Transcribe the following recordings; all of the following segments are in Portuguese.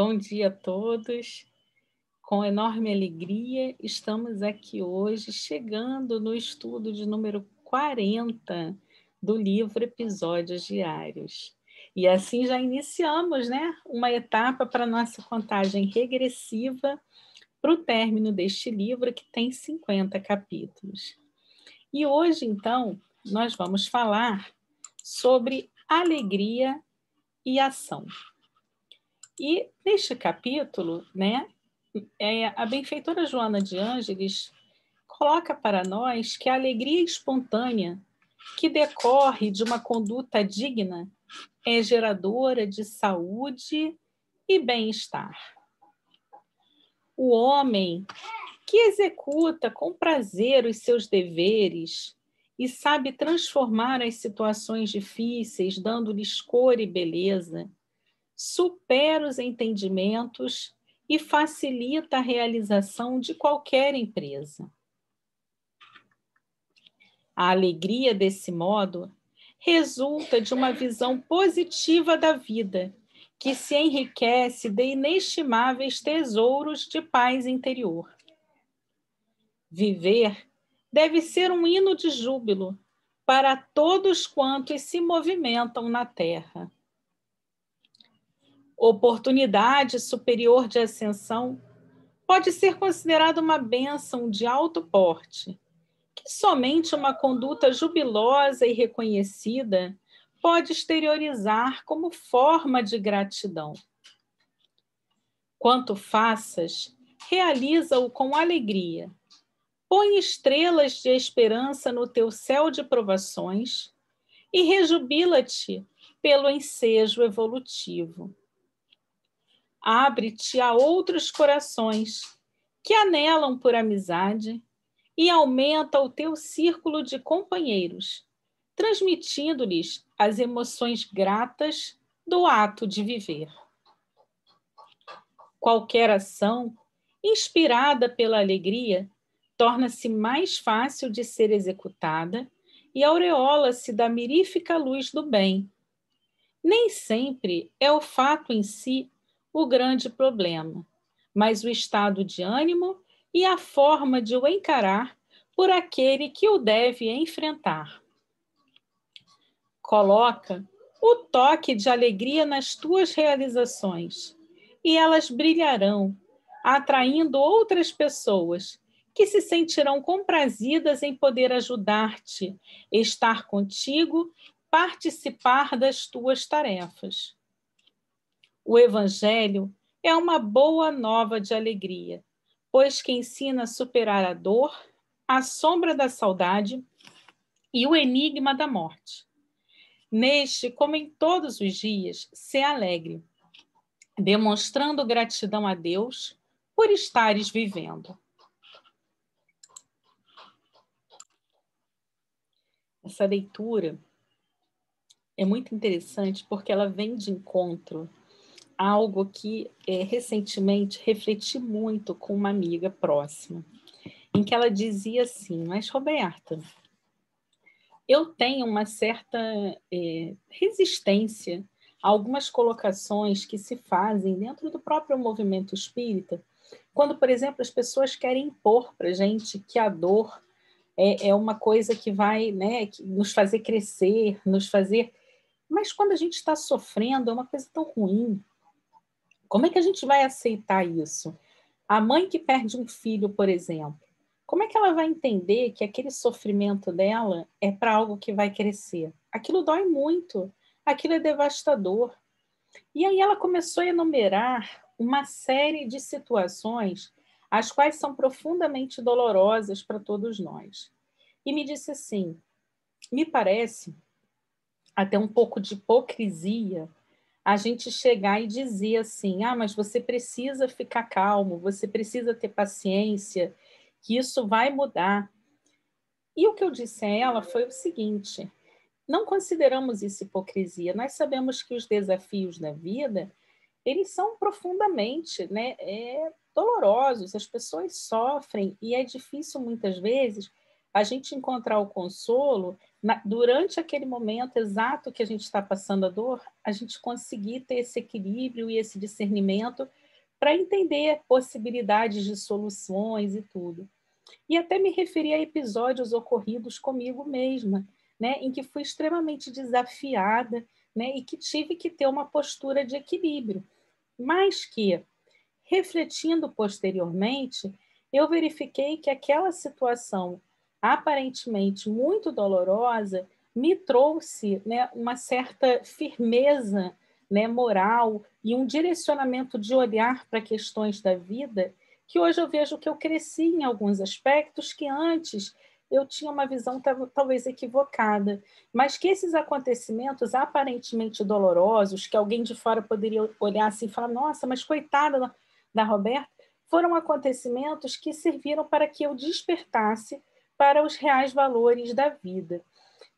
Bom dia a todos. Com enorme alegria, estamos aqui hoje, chegando no estudo de número 40 do livro Episódios Diários. E assim já iniciamos, né, uma etapa para a nossa contagem regressiva para o término deste livro, que tem 50 capítulos. E hoje, então, nós vamos falar sobre alegria e ação. E neste capítulo, né, a benfeitora Joana de Ângeles coloca para nós que a alegria espontânea, que decorre de uma conduta digna, é geradora de saúde e bem-estar. O homem que executa com prazer os seus deveres e sabe transformar as situações difíceis, dando-lhes cor e beleza, supera os entendimentos e facilita a realização de qualquer empresa. A alegria, desse modo, resulta de uma visão positiva da vida, que se enriquece de inestimáveis tesouros de paz interior. Viver deve ser um hino de júbilo para todos quantos se movimentam na terra. Oportunidade superior de ascensão pode ser considerada uma bênção de alto porte, que somente uma conduta jubilosa e reconhecida pode exteriorizar como forma de gratidão. Quanto faças, realiza-o com alegria. Põe estrelas de esperança no teu céu de provações e rejubila-te pelo ensejo evolutivo. Abre-te a outros corações que anelam por amizade e aumenta o teu círculo de companheiros, transmitindo-lhes as emoções gratas do ato de viver. Qualquer ação, inspirada pela alegria, torna-se mais fácil de ser executada e aureola-se da mirífica luz do bem. Nem sempre é o fato em si o grande problema, mas o estado de ânimo e a forma de o encarar por aquele que o deve enfrentar. Coloca o toque de alegria nas tuas realizações e elas brilharão, atraindo outras pessoas que se sentirão comprazidas em poder ajudar-te, estar contigo, participar das tuas tarefas. O Evangelho é uma boa nova de alegria, pois que ensina a superar a dor, a sombra da saudade e o enigma da morte. Neste, como em todos os dias, se alegre, demonstrando gratidão a Deus por estares vivendo. Essa leitura é muito interessante porque ela vem de encontro a algo que recentemente refleti muito com uma amiga próxima, em que ela dizia assim: mas Roberta, eu tenho uma certa resistência a algumas colocações que se fazem dentro do próprio movimento espírita, quando, por exemplo, as pessoas querem impor para a gente que a dor é uma coisa que vai, né, que nos fazer crescer, nos fazer... Mas quando a gente está sofrendo, é uma coisa tão ruim. Como é que a gente vai aceitar isso? A mãe que perde um filho, por exemplo, como é que ela vai entender que aquele sofrimento dela é para algo que vai crescer? Aquilo dói muito, aquilo é devastador. E aí ela começou a enumerar uma série de situações as quais são profundamente dolorosas para todos nós. E me disse assim: me parece até um pouco de hipocrisia a gente chegar e dizer assim: ah, mas você precisa ficar calmo, você precisa ter paciência, que isso vai mudar. E o que eu disse a ela foi o seguinte: não consideramos isso hipocrisia, nós sabemos que os desafios da vida, eles são profundamente, dolorosos, as pessoas sofrem e é difícil muitas vezes a gente encontrar o consolo durante aquele momento exato que a gente está passando a dor, a gente conseguir ter esse equilíbrio e esse discernimento para entender possibilidades de soluções e tudo. E até me referi a episódios ocorridos comigo mesma, né, em que fui extremamente desafiada, né, e que tive que ter uma postura de equilíbrio, mas que, refletindo posteriormente, eu verifiquei que aquela situação aparentemente muito dolorosa me trouxe, né, uma certa firmeza, né, moral e um direcionamento de olhar para questões da vida que hoje eu vejo que eu cresci em alguns aspectos que antes eu tinha uma visão talvez equivocada, mas que esses acontecimentos aparentemente dolorosos, que alguém de fora poderia olhar assim e falar, nossa, mas coitada da Roberta, foram acontecimentos que serviram para que eu despertasse para os reais valores da vida.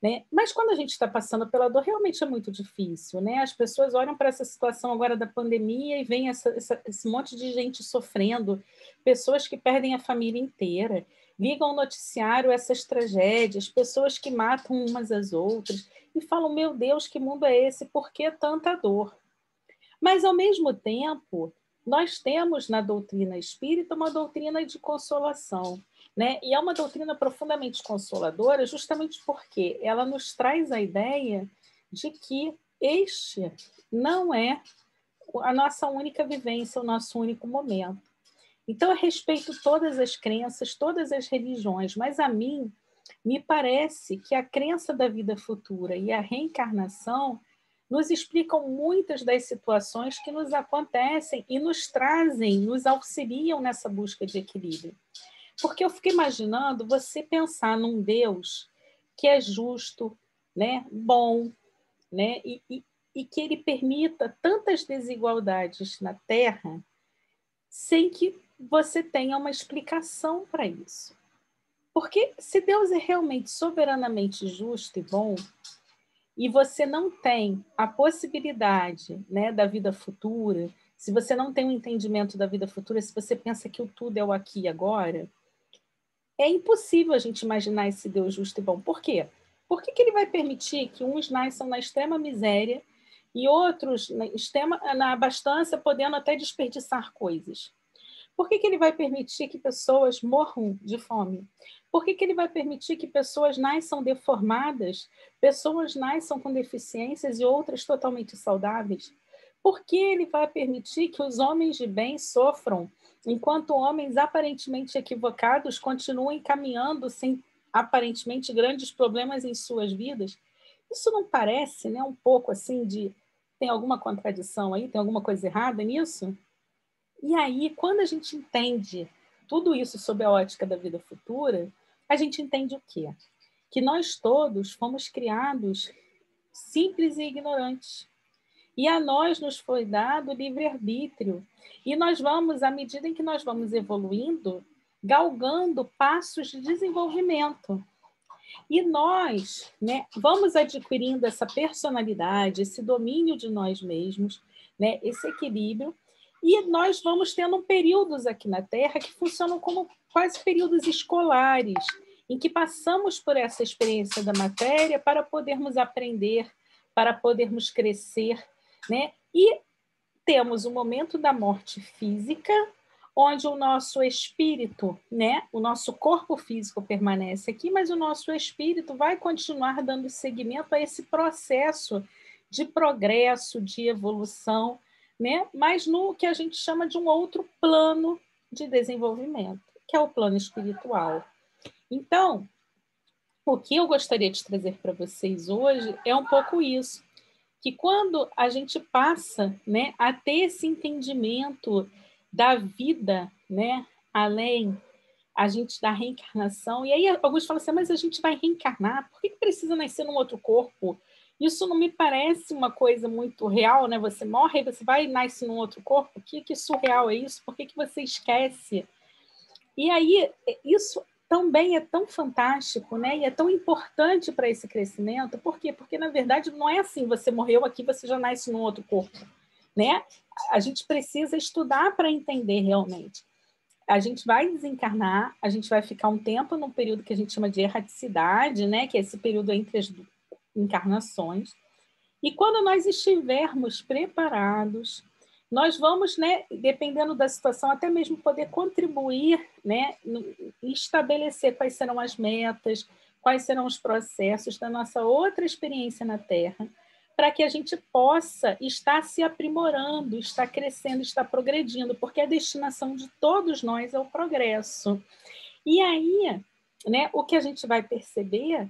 Né? Mas quando a gente está passando pela dor, realmente é muito difícil. Né? As pessoas olham para essa situação agora da pandemia e veem esse monte de gente sofrendo, pessoas que perdem a família inteira, ligam ao noticiário essas tragédias, pessoas que matam umas às outras, e falam, meu Deus, que mundo é esse? Por que tanta dor? Mas, ao mesmo tempo, nós temos na doutrina espírita uma doutrina de consolação, né? E é uma doutrina profundamente consoladora, justamente porque ela nos traz a ideia de que este não é a nossa única vivência, o nosso único momento. Então, eu respeito todas as crenças, todas as religiões, mas a mim me parece que a crença da vida futura e a reencarnação nos explicam muitas das situações que nos acontecem e nos trazem, nos auxiliam nessa busca de equilíbrio. Porque eu fico imaginando você pensar num Deus que é justo, né, bom, né, e que ele permita tantas desigualdades na Terra sem que você tenha uma explicação para isso. Porque se Deus é realmente soberanamente justo e bom, e você não tem a possibilidade, né, da vida futura, se você não tem um entendimento da vida futura, se você pensa que o tudo é o aqui e agora, é impossível a gente imaginar esse Deus justo e bom. Por quê? Por que ele vai permitir que uns nasçam na extrema miséria e outros na abastança, podendo até desperdiçar coisas? Por que ele vai permitir que pessoas morram de fome? Por que ele vai permitir que pessoas nasçam deformadas, pessoas nasçam com deficiências e outras totalmente saudáveis? Por que ele vai permitir que os homens de bem sofram, enquanto homens aparentemente equivocados continuem caminhando sem aparentemente grandes problemas em suas vidas? Isso não parece, né, um pouco assim de tem alguma contradição aí, tem alguma coisa errada nisso? E aí, quando a gente entende tudo isso sob a ótica da vida futura, a gente entende o quê? Que nós todos fomos criados simples e ignorantes. E a nós nos foi dado livre-arbítrio. E nós vamos, à medida em que nós vamos evoluindo, galgando passos de desenvolvimento. E nós, né, vamos adquirindo essa personalidade, esse domínio de nós mesmos, né, esse equilíbrio, e nós vamos tendo períodos aqui na Terra que funcionam como quase períodos escolares, em que passamos por essa experiência da matéria para podermos aprender, para podermos crescer, né? E temos o momento da morte física, onde o nosso espírito, né, o nosso corpo físico permanece aqui, mas o nosso espírito vai continuar dando seguimento a esse processo de progresso, de evolução, né, mas no que a gente chama de um outro plano de desenvolvimento, que é o plano espiritual. Então, o que eu gostaria de trazer para vocês hoje é um pouco isso, que quando a gente passa, né, a ter esse entendimento da vida, né, além a gente da reencarnação, e aí alguns falam assim, mas a gente vai reencarnar, por que precisa nascer num outro corpo? Isso não me parece uma coisa muito real, né? Você morre, você vai e nasce num outro corpo, que surreal é isso? Por que você esquece? E aí, isso também é tão fantástico, né? E é tão importante para esse crescimento. Por quê? Porque, na verdade, não é assim, você morreu aqui, você já nasce num outro corpo, né? A gente precisa estudar para entender realmente. a gente vai desencarnar, a gente vai ficar um tempo num período que a gente chama de erraticidade, né? Que é esse período entre as encarnações. E quando nós estivermos preparados, nós vamos, né, dependendo da situação, até mesmo poder contribuir, né, e estabelecer quais serão as metas, quais serão os processos da nossa outra experiência na Terra, para que a gente possa estar se aprimorando, estar crescendo, estar progredindo, porque a destinação de todos nós é o progresso. E aí, né, o que a gente vai perceber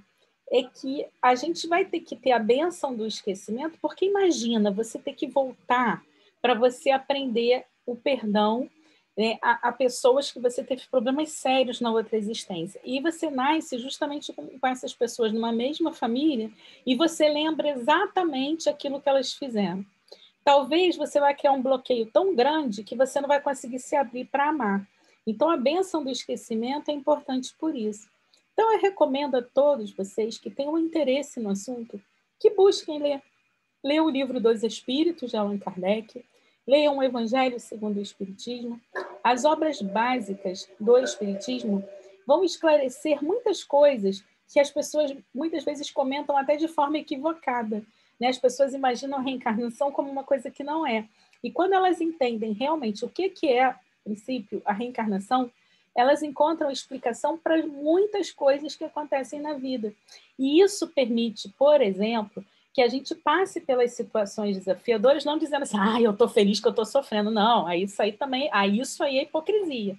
é que a gente vai ter que ter a bênção do esquecimento, porque imagina você ter que voltar para você aprender o perdão, né, a pessoas que você teve problemas sérios na outra existência. E você nasce justamente com essas pessoas numa mesma família e você lembra exatamente aquilo que elas fizeram. Talvez você vai criar um bloqueio tão grande que você não vai conseguir se abrir para amar. Então, a bênção do esquecimento é importante por isso. Então, eu recomendo a todos vocês que tenham interesse no assunto que busquem ler. Leiam o livro dos Espíritos, de Allan Kardec, leiam o Evangelho segundo o Espiritismo. As obras básicas do Espiritismo vão esclarecer muitas coisas que as pessoas muitas vezes comentam até de forma equivocada. Né? As pessoas imaginam a reencarnação como uma coisa que não é. E quando elas entendem realmente o que é, a princípio, a reencarnação, elas encontram explicação para muitas coisas que acontecem na vida. E isso permite, por exemplo, que a gente passe pelas situações desafiadoras, não dizendo assim, eu estou feliz que eu estou sofrendo. Não, isso aí também, isso aí é hipocrisia.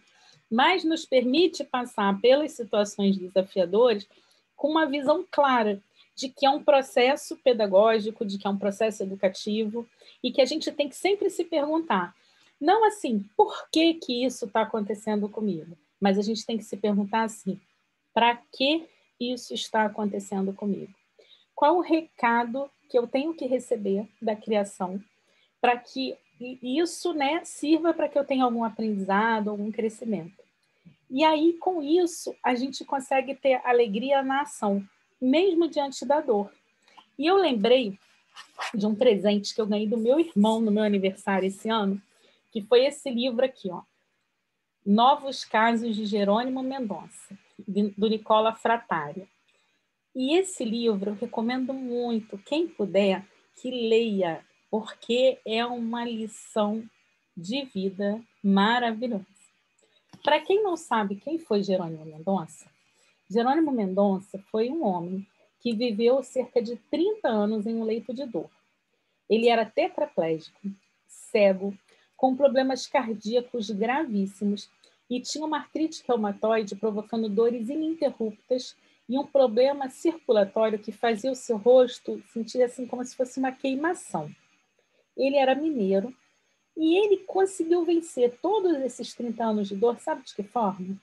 Mas nos permite passar pelas situações desafiadoras com uma visão clara de que é um processo pedagógico, de que é um processo educativo, e que a gente tem que sempre se perguntar, não assim, por que que isso está acontecendo comigo? Mas a gente tem que se perguntar assim, para que isso está acontecendo comigo? Qual o recado que eu tenho que receber da criação para que isso, né, sirva para que eu tenha algum aprendizado, algum crescimento? E aí, com isso, a gente consegue ter alegria na ação, mesmo diante da dor. E eu lembrei de um presente que eu ganhei do meu irmão no meu aniversário esse ano, que foi esse livro aqui, ó, Novos Casos de Jerônimo Mendonça, do Nicola Frattari. E esse livro eu recomendo muito, quem puder, que leia, porque é uma lição de vida maravilhosa. Para quem não sabe quem foi Jerônimo Mendonça foi um homem que viveu cerca de 30 anos em um leito de dor. Ele era tetraplégico, cego, com problemas cardíacos gravíssimos e tinha uma artrite reumatoide provocando dores ininterruptas e um problema circulatório que fazia o seu rosto sentir assim como se fosse uma queimação. Ele era mineiro e ele conseguiu vencer todos esses 30 anos de dor, sabe de que forma?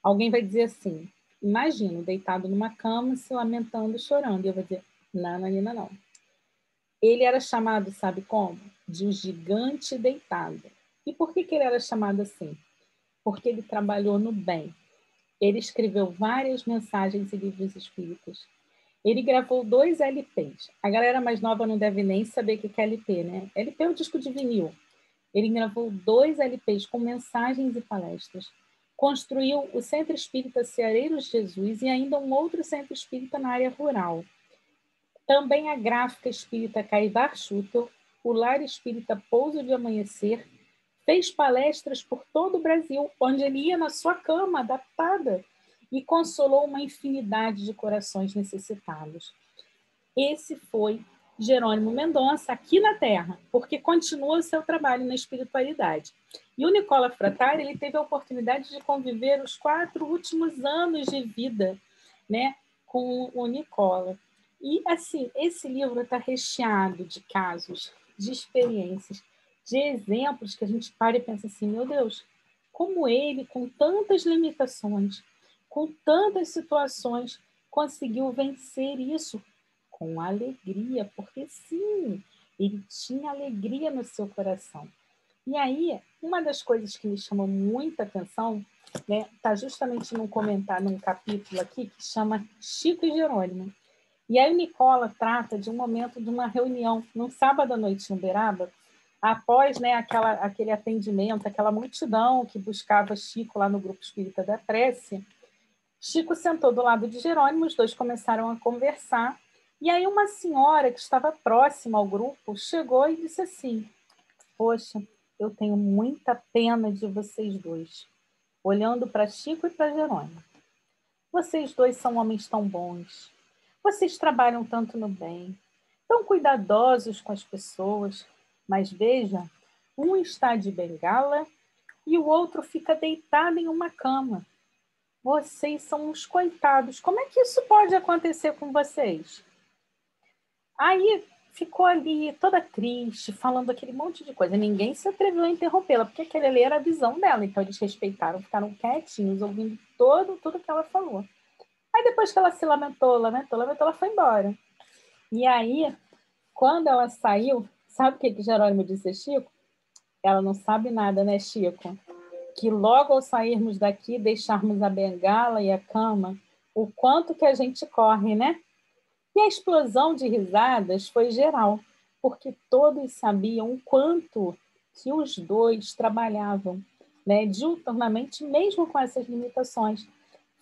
Alguém vai dizer assim, imagino, deitado numa cama, se lamentando, chorando. E eu vou dizer, não, Nanina, não. Ele era chamado, sabe como? De um gigante deitado. E por que ele era chamado assim? Porque ele trabalhou no bem. Ele escreveu várias mensagens e livros espíritas. Ele gravou 2 LPs. A galera mais nova não deve nem saber o que é LP, né? LP é o disco de vinil. Ele gravou 2 LPs com mensagens e palestras. Construiu o Centro Espírita Ceareiros de Jesus e ainda um outro centro espírita na área rural. Também a gráfica espírita Caibar Schutel, o lar espírita Pouso de Amanhecer, fez palestras por todo o Brasil, onde ele ia na sua cama, adaptada, e consolou uma infinidade de corações necessitados. Esse foi Jerônimo Mendonça aqui na Terra, porque continua o seu trabalho na espiritualidade. E o Nicola Frattari, ele teve a oportunidade de conviver os 4 últimos anos de vida, né, com o Nicola. E, assim, esse livro está recheado de casos, de experiências, de exemplos que a gente para e pensa assim, meu Deus, como ele, com tantas limitações, com tantas situações, conseguiu vencer isso com alegria, porque sim, ele tinha alegria no seu coração. E aí, uma das coisas que me chamou muita atenção, né, está justamente num comentário, num capítulo aqui, que chama Chico e Jerônimo. E aí o Nicola trata de um momento de uma reunião, num sábado à noite em Uberaba, após, né, aquele atendimento, aquela multidão que buscava Chico lá no Grupo Espírita da Prece, Chico sentou do lado de Jerônimo, os dois começaram a conversar, e aí uma senhora que estava próxima ao grupo chegou e disse assim: poxa, eu tenho muita pena de vocês dois, olhando para Chico e para Jerônimo. Vocês dois são homens tão bons, vocês trabalham tanto no bem, tão cuidadosos com as pessoas, mas veja, um está de bengala e o outro fica deitado em uma cama. Vocês são uns coitados. Como é que isso pode acontecer com vocês? Aí ficou ali toda triste, falando aquele monte de coisa. Ninguém se atreveu a interrompê-la, porque aquele ali era a visão dela. Então eles respeitaram, ficaram quietinhos, ouvindo tudo que ela falou. Aí depois que ela se lamentou, ela foi embora. E aí, quando ela saiu, sabe o que Jerônimo disse a Chico? Ela não sabe nada, né, Chico? Que logo ao sairmos daqui, deixarmos a bengala e a cama, o quanto que a gente corre, né? E a explosão de risadas foi geral, porque todos sabiam o quanto que os dois trabalhavam, né, diuturnamente, mesmo com essas limitações,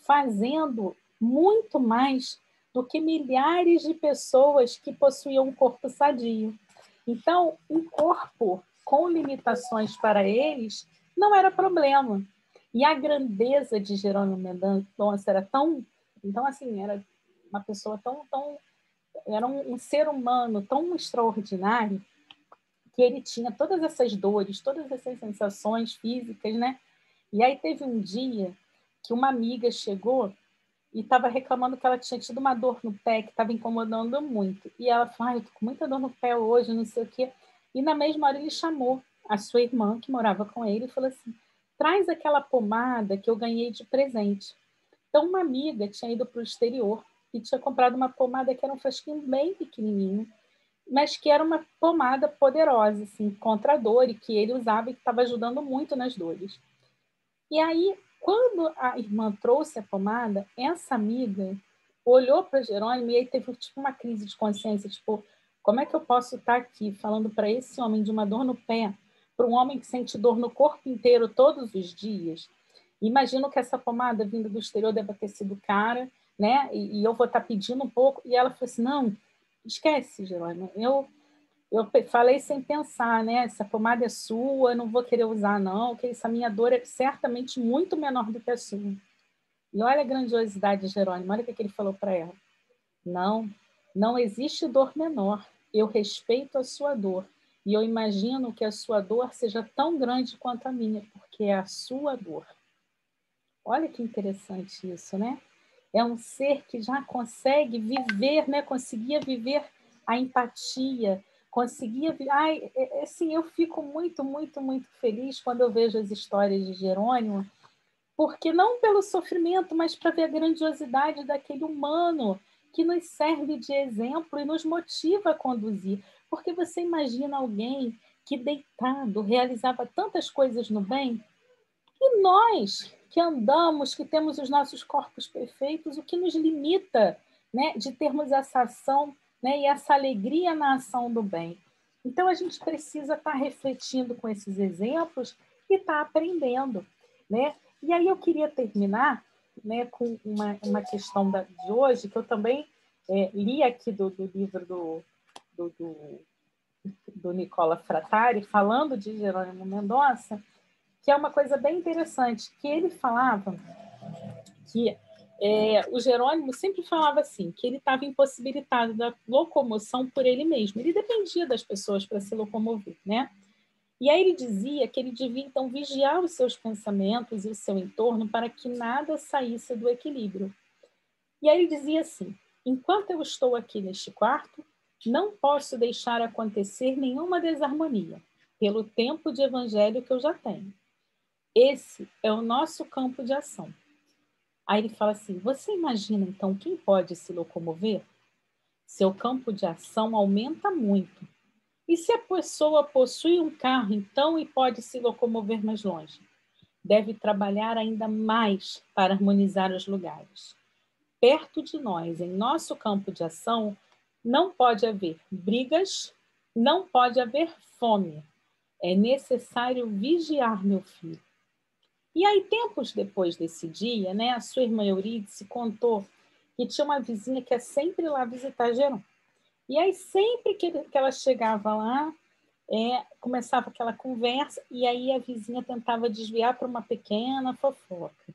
fazendo muito mais do que milhares de pessoas que possuíam um corpo sadio. Então, um corpo com limitações para eles não era problema. E a grandeza de Jerônimo Mendonça era tão... Então, assim, era uma pessoa tão era um ser humano tão extraordinário que ele tinha todas essas dores, todas essas sensações físicas, né? E aí teve um dia que uma amiga chegou e estava reclamando que ela tinha tido uma dor no pé que estava incomodando muito. E ela falou: eu tô com muita dor no pé hoje, não sei o quê. E na mesma hora ele chamou a sua irmã, que morava com ele, e falou assim: traz aquela pomada que eu ganhei de presente. Então, uma amiga tinha ido para o exterior e tinha comprado uma pomada que era um frasquinho bem pequenininho, mas que era uma pomada poderosa, assim, contra a dor, e que ele usava e que estava ajudando muito nas dores. E aí, quando a irmã trouxe a pomada, essa amiga olhou para Jerônimo e aí teve tipo uma crise de consciência, tipo, como é que eu posso estar aqui falando para esse homem de uma dor no pé, para um homem que sente dor no corpo inteiro todos os dias? Imagino que essa pomada vindo do exterior deve ter sido cara, né? E eu vou estar pedindo um pouco. E ela falou assim: não, esquece, Jerônimo. Eu falei sem pensar, né? Essa pomada é sua, eu não vou querer usar, não, porque essa minha dor é certamente muito menor do que a sua. E olha a grandiosidade de Jerônimo, olha o que ele falou para ela. Não, não existe dor menor. Eu respeito a sua dor. E eu imagino que a sua dor seja tão grande quanto a minha, porque é a sua dor. Olha que interessante isso, né? É um ser que já consegue viver, né? Conseguia viver a empatia, conseguia... Ai, assim, eu fico muito, muito, muito feliz quando eu vejo as histórias de Jerônimo, porque não pelo sofrimento, mas para ver a grandiosidade daquele humano que nos serve de exemplo e nos motiva a conduzir. Porque você imagina alguém que deitado realizava tantas coisas no bem, e nós que andamos, que temos os nossos corpos perfeitos, o que nos limita, né, de termos essa ação, né, e essa alegria na ação do bem. Então, a gente precisa estar refletindo com esses exemplos e estar aprendendo, né? E aí eu queria terminar, né, com uma questão de hoje, que eu também li aqui do livro do Nicola Frattari, falando de Jerônimo Mendonça, que é uma coisa bem interessante, que ele falava que o Jerônimo sempre falava assim, que ele estava impossibilitado da locomoção por ele mesmo, ele dependia das pessoas para se locomover, né? E aí ele dizia que ele devia, então, vigiar os seus pensamentos e o seu entorno para que nada saísse do equilíbrio. E aí ele dizia assim: enquanto eu estou aqui neste quarto, não posso deixar acontecer nenhuma desarmonia, pelo tempo de evangelho que eu já tenho. Esse é o nosso campo de ação. Aí ele fala assim: você imagina, então, quem pode se locomover? Seu campo de ação aumenta muito. E se a pessoa possui um carro, então, e pode se locomover mais longe? Deve trabalhar ainda mais para harmonizar os lugares. Perto de nós, em nosso campo de ação, não pode haver brigas, não pode haver fome. É necessário vigiar meu filho. E aí, tempos depois desse dia, né, a sua irmã Eurídice contou que tinha uma vizinha que ia sempre lá visitar Jerônimo. E aí, sempre que ela chegava lá, começava aquela conversa, e aí a vizinha tentava desviar para uma pequena fofoca.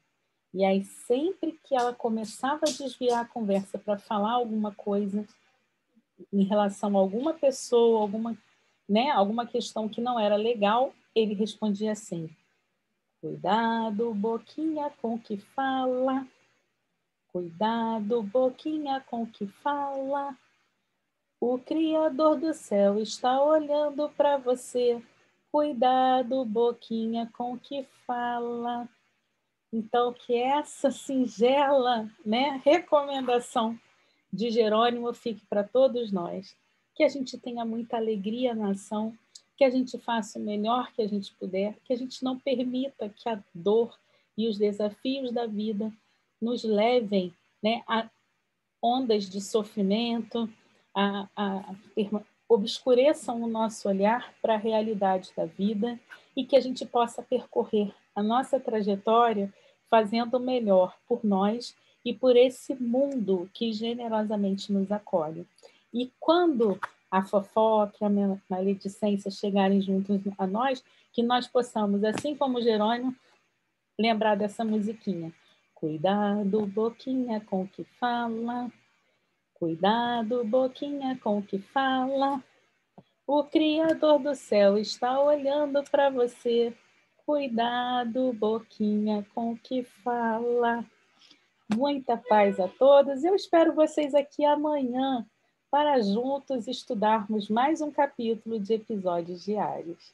E aí, sempre que ela começava a desviar a conversa para falar alguma coisa em relação a alguma pessoa, alguma questão que não era legal, ele respondia assim: cuidado, boquinha, com que fala. Cuidado, boquinha, com que fala. O Criador do céu está olhando para você. Cuidado, boquinha, com que fala. Então, que essa singela, né, recomendação de Jerônimo fique para todos nós. Que a gente tenha muita alegria na ação, que a gente faça o melhor que a gente puder, que a gente não permita que a dor e os desafios da vida nos levem, né, a ondas de sofrimento, a obscureçam o nosso olhar para a realidade da vida e que a gente possa percorrer a nossa trajetória fazendo o melhor por nós e por esse mundo que generosamente nos acolhe. E quando a fofoca e a maledicência chegarem juntos a nós, que nós possamos, assim como Jerônimo, lembrar dessa musiquinha. Cuidado, boquinha, com o que fala. Cuidado, boquinha, com o que fala. O Criador do céu está olhando para você. Cuidado, boquinha, com o que fala. Muita paz a todos. Eu espero vocês aqui amanhã para juntos estudarmos mais um capítulo de Episódios Diários.